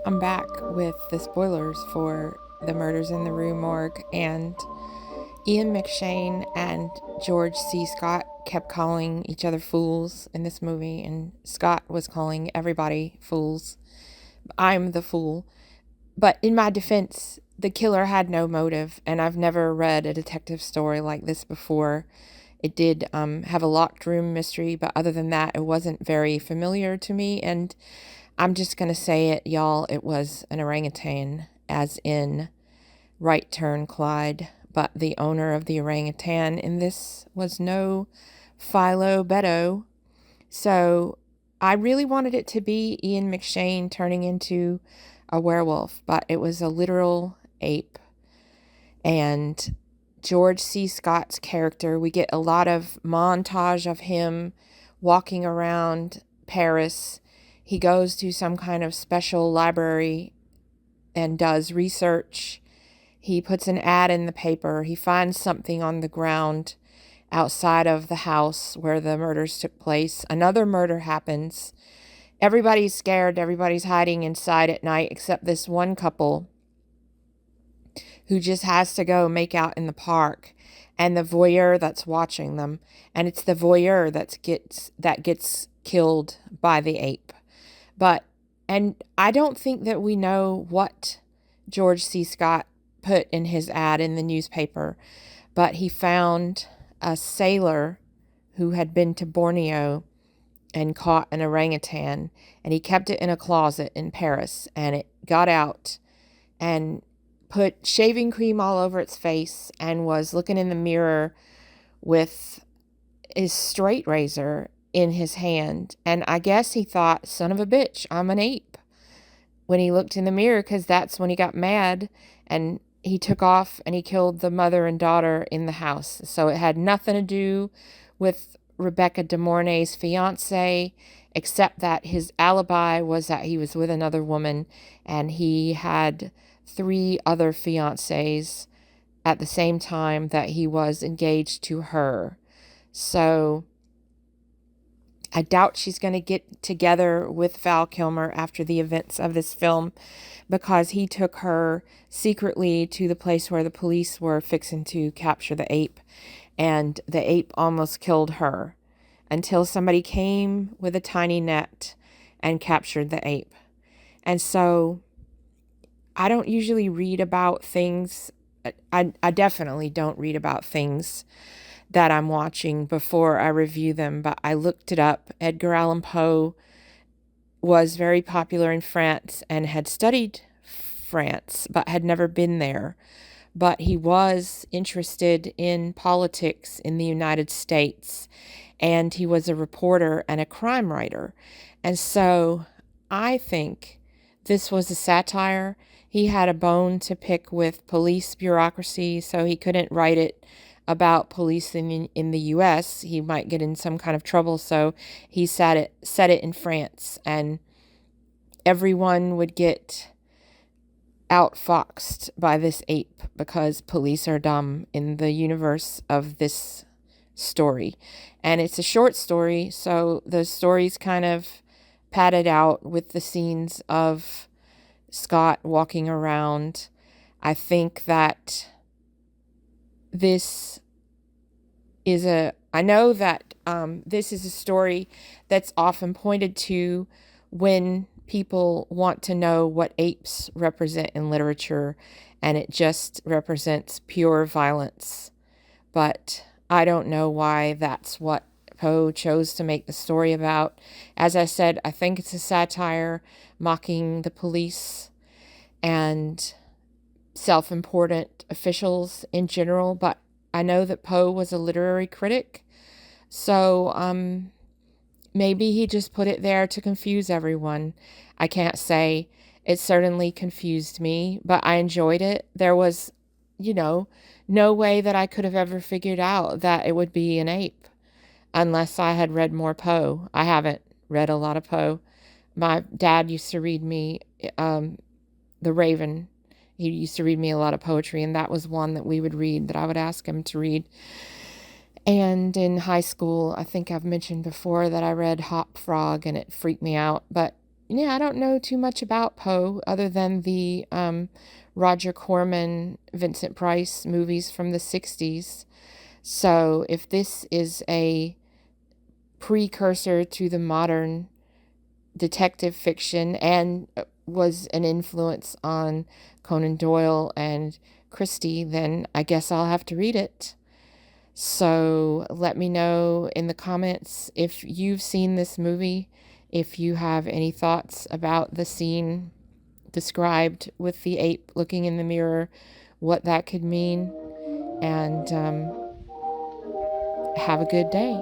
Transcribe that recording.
I'm back with the spoilers for The Murders in the Rue Morgue, and Ian McShane and George C. Scott kept calling each other fools in this movie, and Scott was calling everybody fools. I'm the fool. But in my defense, the killer had no motive, and I've never read a detective story like this before. It did have a locked room mystery, but other than that, it wasn't very familiar to me, and I'm just going to say it, y'all. It was an orangutan, as in Right Turn Clyde. But the owner of the orangutan in this was no Philo Beto. So I really wanted it to be Ian McShane turning into a werewolf, but it was a literal ape. And George C. Scott's character, we get a lot of montage of him walking around Paris. He goes to some kind of special library and does research. He puts an ad in the paper. He finds something on the ground outside of the house where the murders took place. Another murder happens. Everybody's scared. Everybody's hiding inside at night except this one couple who just has to go make out in the park, and the voyeur that's watching them. And it's the voyeur that gets killed by the ape. And I don't think that we know what George C. Scott put in his ad in the newspaper, but he found a sailor who had been to Borneo and caught an orangutan, and he kept it in a closet in Paris, and it got out and put shaving cream all over its face and was looking in the mirror with his straight razor in his hand. And I guess he thought, son of a bitch, I'm an ape, when he looked in the mirror, because that's when he got mad, and he took off and he killed the mother and daughter in the house. So it had nothing to do with Rebecca De Mornay's fiance, except that his alibi was that he was with another woman, and he had 3 other fiancés at the same time that he was engaged to her. So I doubt she's going to get together with Val Kilmer after the events of this film, because he took her secretly to the place where the police were fixing to capture the ape, and the ape almost killed her until somebody came with a tiny net and captured the ape. And so I don't usually read about things. I definitely don't read about things that I'm watching before I review them, but I looked it up. Edgar Allan Poe was very popular in France and had studied France, but had never been there. But he was interested in politics in the United States, and he was a reporter and a crime writer. And so I think this was a satire. He had a bone to pick with police bureaucracy, so he couldn't write it about policing in the U.S. He might get in some kind of trouble, so he set it in France, and everyone would get outfoxed by this ape because police are dumb in the universe of this story. And it's a short story, so the story's kind of padded out with the scenes of Scott walking around. I think that this is I know that this is a story that's often pointed to when people want to know what apes represent in literature, and it just represents pure violence. But I don't know why that's what Poe chose to make the story about. As I said, I think it's a satire mocking the police and self-important officials in general, but I know that Poe was a literary critic, so maybe he just put it there to confuse everyone. I can't say. It certainly confused me, but I enjoyed it. There was, no way that I could have ever figured out that it would be an ape unless I had read more Poe. I haven't read a lot of Poe. My dad used to read me The Raven. He used to read me a lot of poetry, and that was one that we would read, that I would ask him to read. And in high school, I think I've mentioned before that I read Hop Frog, and it freaked me out. But, yeah, I don't know too much about Poe other than the Roger Corman, Vincent Price movies from the 60s. So if this is a precursor to the modern detective fiction and was an influence on Conan Doyle and Christie, then I guess I'll have to read it. So let me know in the comments if you've seen this movie, if you have any thoughts about the scene described with the ape looking in the mirror, what that could mean, and have a good day.